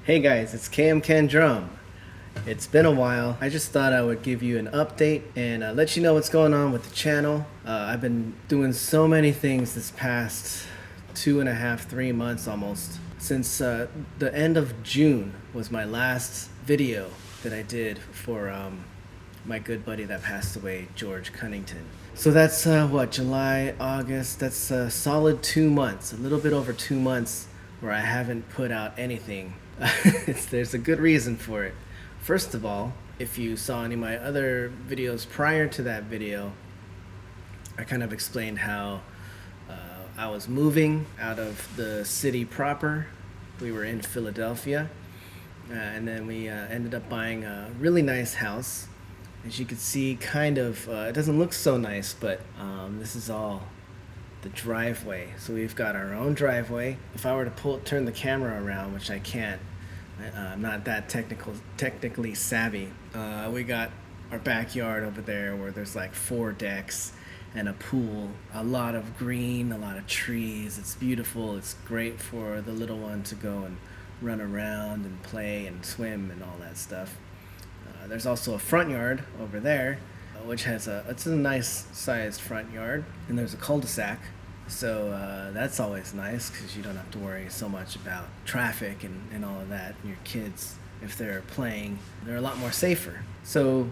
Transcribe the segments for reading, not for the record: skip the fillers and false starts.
Hey guys, it's KMKanDrum. It's been a while. I just thought I would give you an update and let you know what's going on with the channel. I've been doing so many things this past 2.5, 3 months almost. Since the end of June was my last video that I did for my good buddy that passed away, George Cunnington. So that's July, August, that's a solid 2 months, a little bit over 2 months where I haven't put out anything. There's a good reason for it. First of all, if you saw any of my other videos prior to that video, I kind of explained how I was moving out of the city proper. We were in Philadelphia, and then we ended up buying a really nice house. As you can see, kind of, it doesn't look so nice, but this is all the driveway. So we've got our own driveway. If I were to turn the camera around, which I can't, I'm not that technically savvy. We got our backyard over there where there's like 4 decks and a pool, a lot of green, a lot of trees. It's beautiful. It's great for the little one to go and run around and play and swim and all that stuff. There's also a front yard over there, which has it's a nice sized front yard, and there's a cul-de-sac. So that's always nice because you don't have to worry so much about traffic and all of that. Your kids, if they're playing, they're a lot more safer. So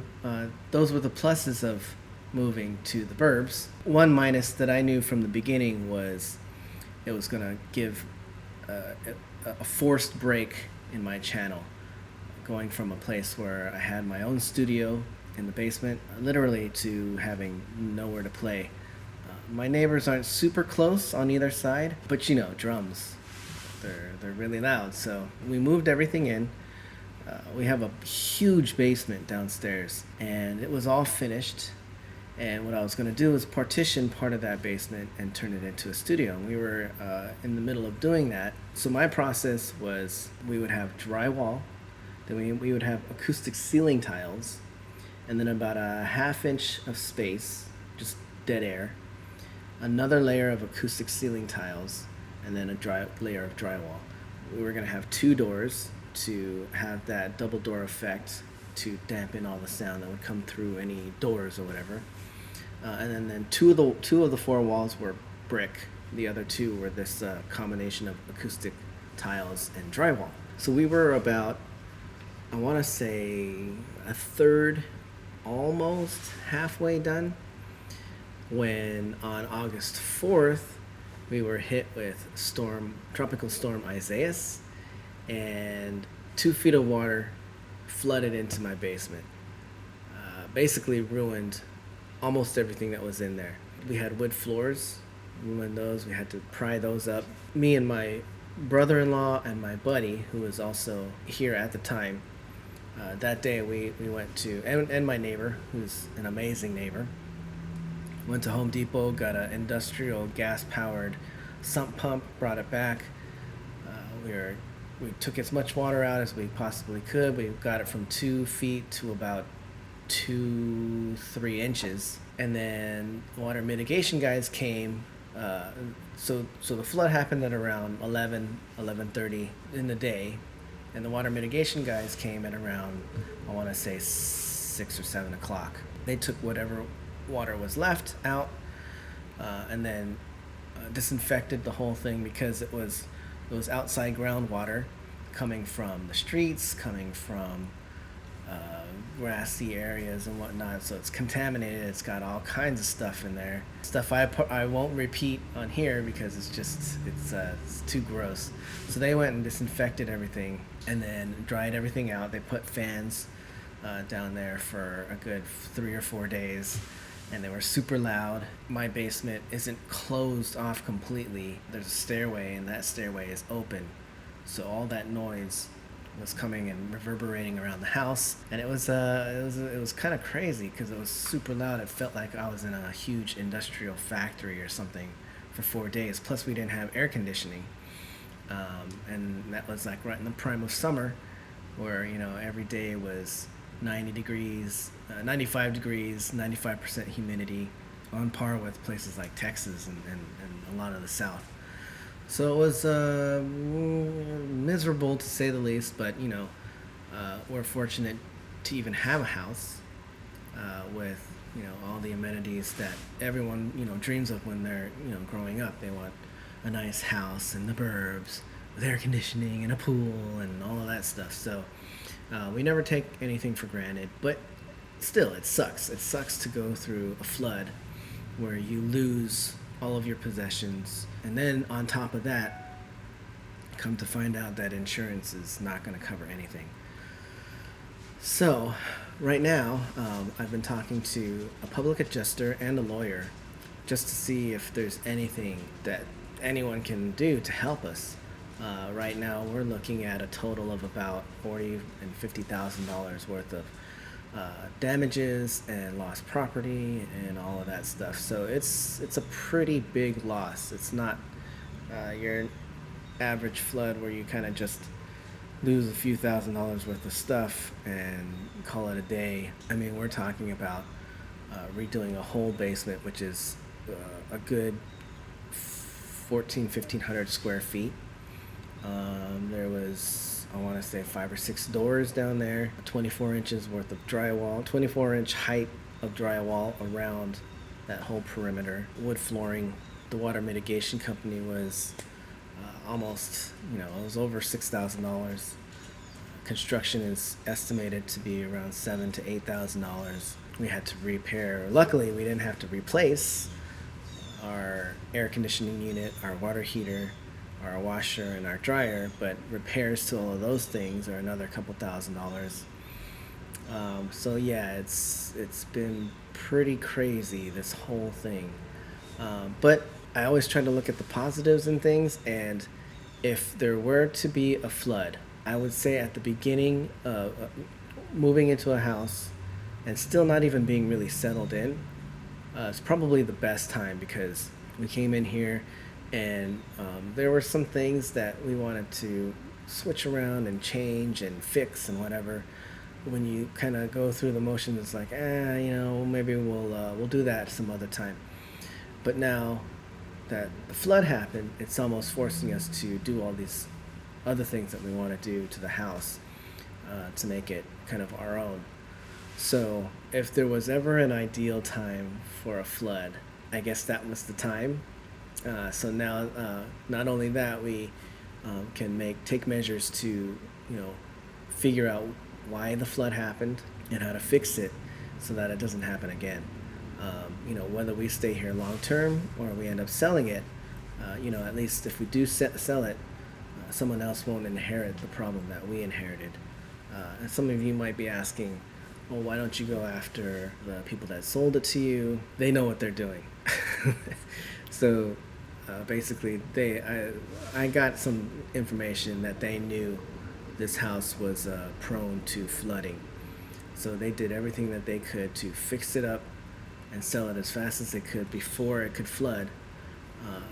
those were the pluses of moving to the Burbs. One minus that I knew from the beginning was it was going to give a forced break in my channel, going from a place where I had my own studio in the basement, literally, to having nowhere to play. My neighbors aren't super close on either side, but you know, drums, they're really loud. So we moved everything in. We have a huge basement downstairs, and it was all finished. And what I was going to do is partition part of that basement and turn it into a studio. And we were in the middle of doing that. So my process was we would have drywall, then we would have acoustic ceiling tiles, and then about a 1/2 inch of space, just dead air, another layer of acoustic ceiling tiles, and then a layer of drywall. We were going to have 2 doors to have that double door effect to dampen all the sound that would come through any doors or whatever. And then two of the 4 walls were brick. The other 2 were this combination of acoustic tiles and drywall. So we were about, I want to say, a third, almost halfway done, when on August 4th we were hit with tropical storm Isaias, and 2 feet of water flooded into my basement. Basically ruined almost everything that was in there. We had wood floors, ruined those. We had to pry those up. Me and my brother-in-law and my buddy, who was also here at the time, that day we went to, and my neighbor, who's an amazing neighbor, went to Home Depot, got an industrial gas-powered sump pump, brought it back. We took as much water out as we possibly could. We got it from 2 feet to about 2-3 inches, and then water mitigation guys came. So the flood happened at around 11:30 in the day, and the water mitigation guys came at around, I want to say, 6 or 7 o'clock. They took whatever water was left out, and then disinfected the whole thing, because it was outside groundwater coming from the streets, coming from grassy areas and whatnot. So it's contaminated. It's got all kinds of stuff in there. Stuff I won't repeat on here because it's too gross. So they went and disinfected everything and then dried everything out. They put fans down there for a good 3 or 4 days, and they were super loud. My basement isn't closed off completely. There's a stairway, and that stairway is open. So all that noise was coming and reverberating around the house, and it was kind of crazy because it was super loud. It felt like I was in a huge industrial factory or something for 4 days. Plus, we didn't have air conditioning, and that was like right in the prime of summer, where every day was 90 degrees, 95 degrees, 95% humidity, on par with places like Texas and a lot of the South. So it was miserable to say the least, but we're fortunate to even have a house with all the amenities that everyone dreams of when they're growing up. They want a nice house in the burbs with air conditioning and a pool and all of that stuff. So we never take anything for granted, but still, it sucks. It sucks to go through a flood where you lose all of your possessions, and then on top of that, come to find out that insurance is not going to cover anything. So, right now, I've been talking to a public adjuster and a lawyer just to see if there's anything that anyone can do to help us. Right now, we're looking at a total of about $40,000 and $50,000 worth of damages and lost property and all of that stuff. So it's a pretty big loss. It's not your average flood where you kind of just lose a few $1,000s worth of stuff and call it a day. I mean, we're talking about redoing a whole basement, which is a good 1,500 square feet. There was, I want to say, 5 or 6 doors down there, 24 inches worth of drywall, 24-inch height of drywall around that whole perimeter, wood flooring. The water mitigation company was almost, it was over $6,000. Construction is estimated to be around $7,000 to $8,000. We had to repair. Luckily, we didn't have to replace our air conditioning unit, our water heater, our washer, and our dryer, but repairs to all of those things are another couple $1,000s. So yeah, it's been pretty crazy, this whole thing. But I always try to look at the positives in things, and if there were to be a flood, I would say at the beginning of moving into a house and still not even being really settled in, it's probably the best time, because we came in here and there were some things that we wanted to switch around and change and fix and whatever. When you kind of go through the motions, it's like, maybe we'll do that some other time. But now that the flood happened, it's almost forcing us to do all these other things that we want to do to the house to make it kind of our own. So if there was ever an ideal time for a flood, I guess that was the time. So now, not only that, we can take measures to, figure out why the flood happened and how to fix it so that it doesn't happen again. Whether we stay here long term or we end up selling it, at least if we do sell it, someone else won't inherit the problem that we inherited. And some of you might be asking, well, why don't you go after the people that sold it to you? They know what they're doing. So basically, I got some information that they knew this house was prone to flooding. So they did everything that they could to fix it up and sell it as fast as they could before it could flood,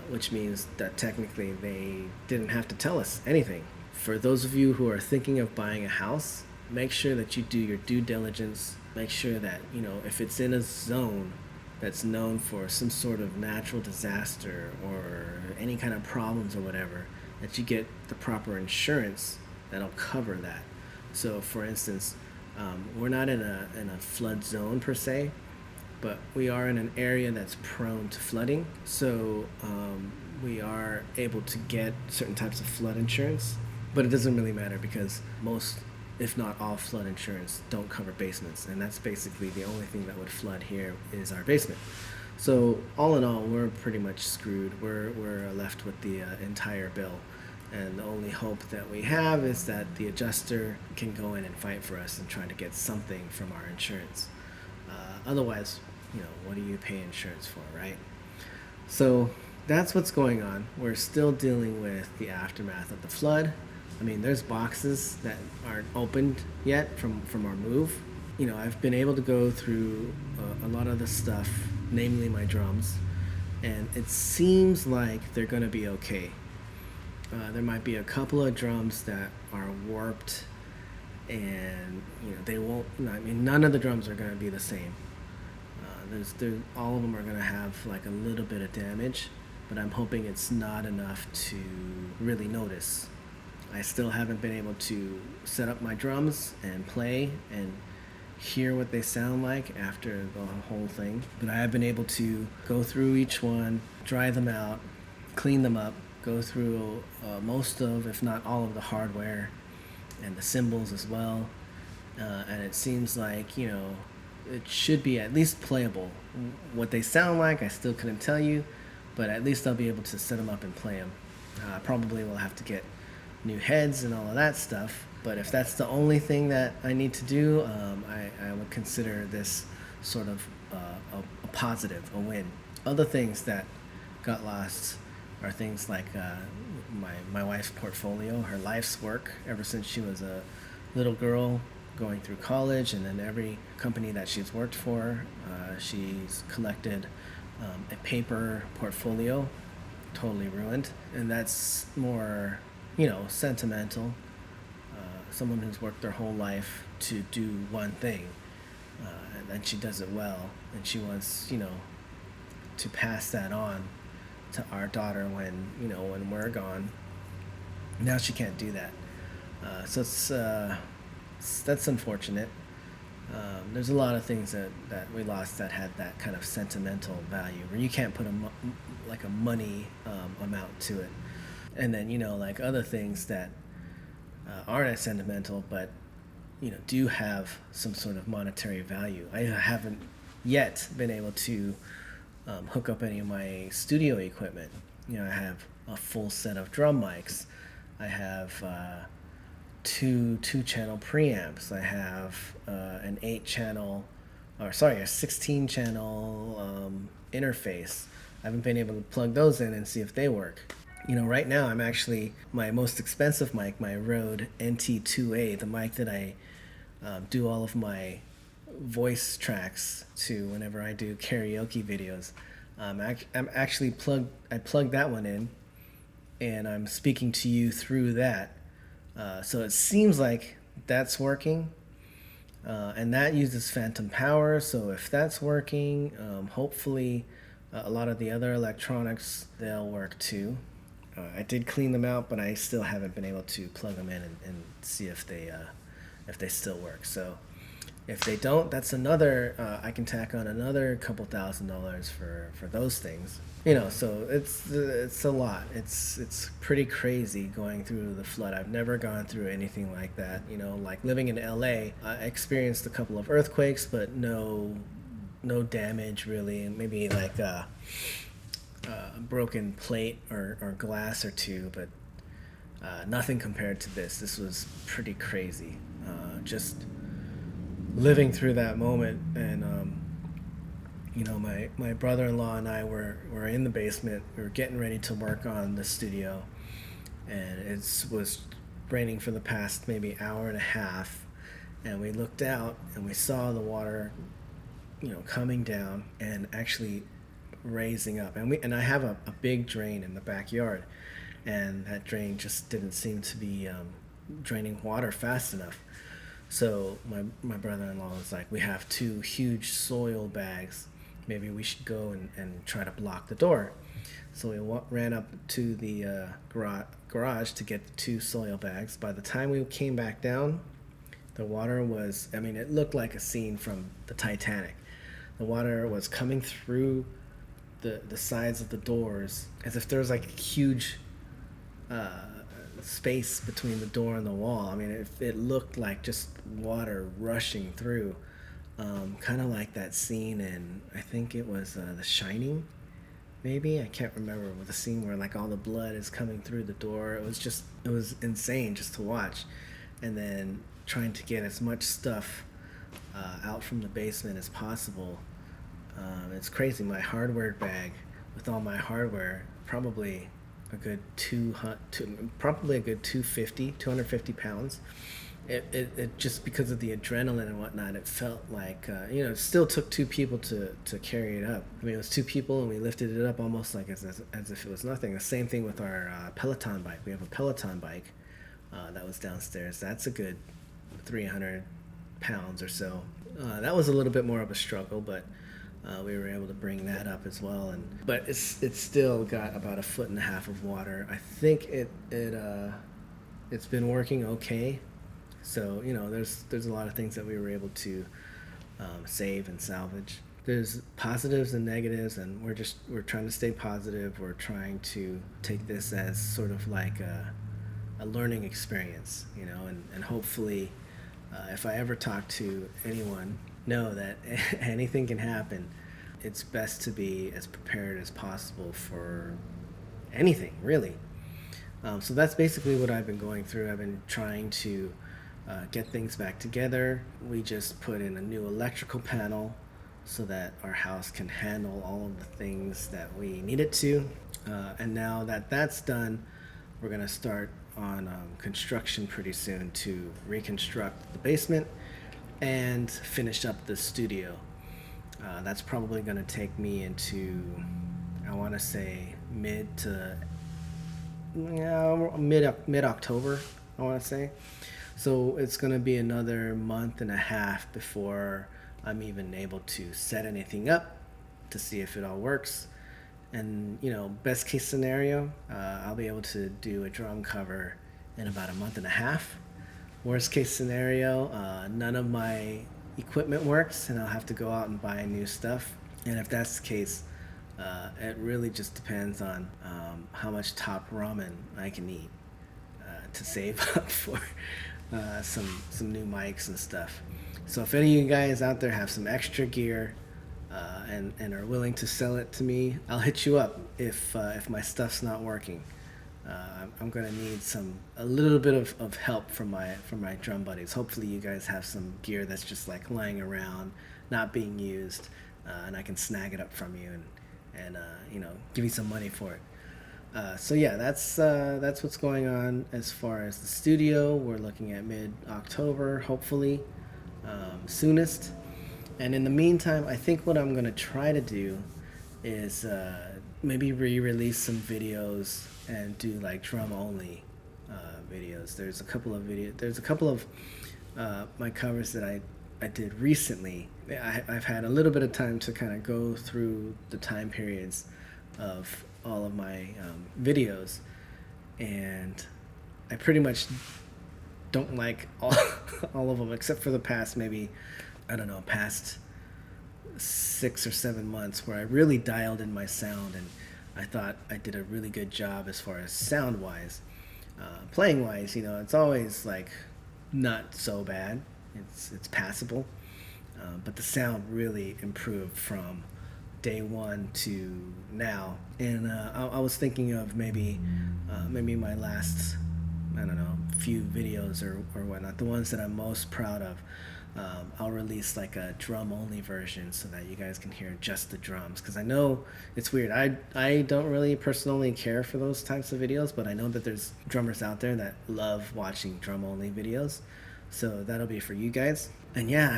which means that technically they didn't have to tell us anything. For those of you who are thinking of buying a house, make sure that you do your due diligence. Make sure that, if it's in a zone that's known for some sort of natural disaster or any kind of problems or whatever, that you get the proper insurance that'll cover that. So for instance, we're not in a flood zone per se, but we are in an area that's prone to flooding. So we are able to get certain types of flood insurance, but it doesn't really matter because most, if not all, flood insurance don't cover basements, and that's basically the only thing that would flood here is our basement. So all in all, we're pretty much screwed. We're left with the entire bill, and the only hope that we have is that the adjuster can go in and fight for us and try to get something from our insurance. Otherwise, what do you pay insurance for, right? So that's what's going on. We're still dealing with the aftermath of the flood. I mean, there's boxes that aren't opened yet from our move. I've been able to go through a lot of the stuff, namely my drums, and it seems like they're going to be okay. There might be a couple of drums that are warped, and they won't. None of the drums are going to be the same. All of them are going to have like a little bit of damage, but I'm hoping it's not enough to really notice. I still haven't been able to set up my drums and play and hear what they sound like after the whole thing, but I have been able to go through each one, dry them out, clean them up, go through most of, if not all of the hardware and the cymbals as well, and it seems like, it should be at least playable. What they sound like, I still couldn't tell you, but at least I'll be able to set them up and play them. Probably will have to get new heads and all of that stuff, but if that's the only thing that I need to do, I would consider this sort of a positive, a win. Other things that got lost are things like my wife's portfolio, her life's work ever since she was a little girl going through college, and then every company that she's worked for, she's collected a paper portfolio, totally ruined. And that's more, sentimental. Someone who's worked their whole life to do one thing, and then she does it well, and she wants, to pass that on to our daughter when we're gone. Now she can't do that. So that's unfortunate. There's a lot of things that we lost that had that kind of sentimental value, where you can't put a money amount to it. And then, like other things that aren't as sentimental, but, do have some sort of monetary value. I haven't yet been able to hook up any of my studio equipment. I have a full set of drum mics. I have two channel preamps. I have a 16 channel interface. I haven't been able to plug those in and see if they work. Right now I'm actually, my most expensive mic, my Rode NT2A, the mic that I do all of my voice tracks to whenever I do karaoke videos. I plugged that one in, and I'm speaking to you through that. So it seems like that's working, and that uses phantom power. So if that's working, hopefully a lot of the other electronics, they'll work too. I did clean them out, but I still haven't been able to plug them in and see if they still work. So if they don't, that's another, I can tack on another couple $1,000s for those things. So it's a lot. It's pretty crazy going through the flood. I've never gone through anything like that. Like living in LA, I experienced a couple of earthquakes, but no damage really. Maybe like a broken plate or glass or two, but nothing compared to this. This was pretty crazy. Just living through that moment, and my brother-in-law and I were in the basement. We were getting ready to work on the studio, and it was raining for the past maybe hour and a half, and we looked out and we saw the water coming down and actually raising up, and I have a big drain in the backyard, and that drain just didn't seem to be draining water fast enough. So my brother-in-law was like, we have 2 huge soil bags, maybe we should go and try to block the door. So we ran up to the garage to get the 2 soil bags. By the time we came back down, the water was, it looked like a scene from the Titanic. The water was coming through the sides of the doors, as if there was like a huge space between the door and the wall. It looked like just water rushing through, kind of like that scene in, I think it was The Shining, maybe, I can't remember, with the scene where like all the blood is coming through the door. It was insane just to watch, and then trying to get as much stuff out from the basement as possible. It's crazy. My hardware bag with all my hardware, probably a good 250 pounds. It just, because of the adrenaline and whatnot, it felt like it still took 2 people to carry it up. It was 2 people, and we lifted it up almost like as if it was nothing. The same thing with our Peloton bike. We have a Peloton bike that was downstairs. That's a good 300 pounds or so. That was a little bit more of a struggle, but we were able to bring that up as well, but it's still got about 1.5 feet of water. I think it's been working okay. So there's a lot of things that we were able to save and salvage. There's positives and negatives, and we're trying to stay positive. We're trying to take this as sort of like a learning experience, and hopefully, if I ever talk to anyone, know that anything can happen. It's best to be as prepared as possible for anything, really. So that's basically what I've been going through. I've been trying to get things back together. We just put in a new electrical panel so that our house can handle all of the things that we need it to. And now that that's done, we're going to start on construction pretty soon to reconstruct the basement and finish up the studio. That's probably going to take me into, I want to say, mid October, I want to say. So it's going to be another month and a half before I'm even able to set anything up to see if it all works. And best case scenario, I'll be able to do a drum cover in about a month and a half. Worst case scenario, none of my equipment works and I'll have to go out and buy new stuff. And if that's the case, it really just depends on how much top ramen I can eat to save up for some new mics and stuff. So if any of you guys out there have some extra gear and are willing to sell it to me, I'll hit you up if my stuff's not working. I'm gonna need a little bit of help from my drum buddies. Hopefully you guys have some gear that's just like lying around, not being used, and I can snag it up from you and give you some money for it. So yeah, that's what's going on as far as the studio. We're looking at mid-October, hopefully, soonest. And in the meantime, I think what I'm gonna try to do is maybe re-release some videos and do like drum only videos. There's a couple of my covers that I did recently. I've had a little bit of time to kind of go through the time periods of all of my videos, and I pretty much don't like all of them except for the past past 6 or 7 months where I really dialed in my sound, and I thought I did a really good job as far as sound wise. Playing wise, it's always like not so bad. It's passable, but the sound really improved from day one to now. And I was thinking of maybe my last few videos or whatnot, the ones that I'm most proud of. I'll release like a drum only version so that you guys can hear just the drums, because I know it's weird. I don't really personally care for those types of videos, but I know that there's drummers out there that love watching drum only videos, so that'll be for you guys. And yeah,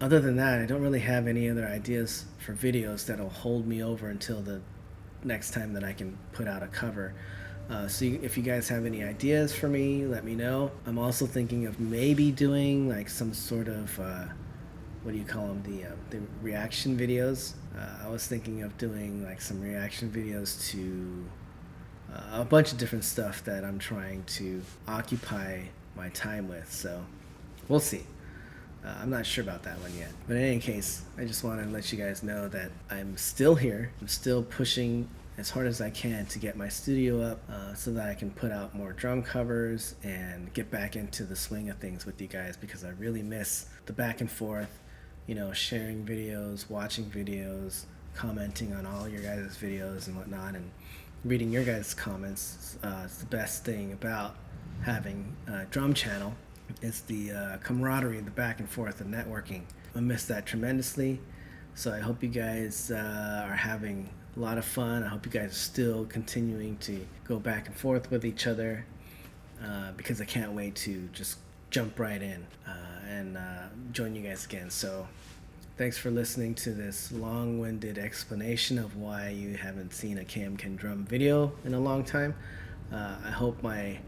other than that, I don't really have any other ideas for videos that'll hold me over until the next time that I can put out a cover. So if you guys have any ideas for me, let me know. I'm also thinking of maybe doing like some sort of what do you call them, the reaction videos. I was thinking of doing like some reaction videos to a bunch of different stuff that I'm trying to occupy my time with. So we'll see. I'm not sure about that one yet. But in any case, I just want to let you guys know that I'm still here. I'm still pushing as hard as I can to get my studio up so that I can put out more drum covers and get back into the swing of things with you guys, because I really miss the back and forth, sharing videos, watching videos, commenting on all your guys' videos and whatnot, and reading your guys' comments. It's the best thing about having a drum channel. It's the camaraderie, the back and forth, the networking. I miss that tremendously. So I hope you guys are having a lot of fun. I hope you guys are still continuing to go back and forth with each other, because I can't wait to just jump right in and join you guys again. So thanks for listening to this long-winded explanation of why you haven't seen a KMKanDrum video in a long time. I hope my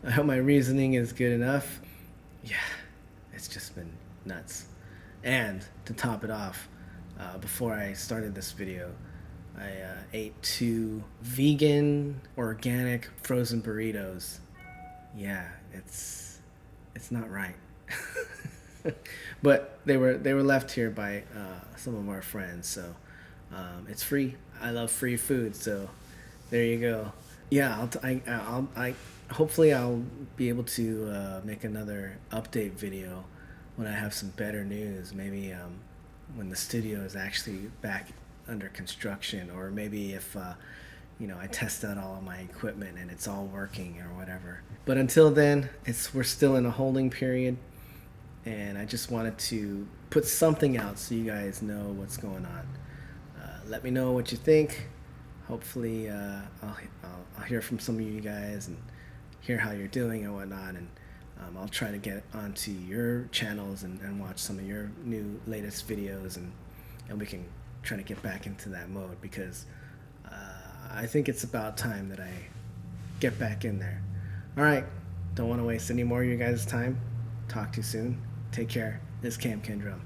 I hope my reasoning is good enough. Yeah, it's just been nuts. And to top it off, before I started this video, I ate 2 vegan, organic frozen burritos. Yeah, it's not right. But they were left here by some of our friends, so it's free. I love free food, so there you go. Yeah, I hopefully I'll be able to make another update video when I have some better news. Maybe when the studio is actually back under construction, or maybe if I test out all of my equipment and it's all working or whatever. But until then, we're still in a holding period, and I just wanted to put something out so you guys know what's going on. Let me know what you think. Hopefully, I'll hear from some of you guys and hear how you're doing and whatnot, and I'll try to get onto your channels and watch some of your new latest videos, and we can try to get back into that mode, because I think it's about time that I get back in there. All right, don't want to waste any more of you guys' time. Talk to you soon. Take care. This is KMKanDrum.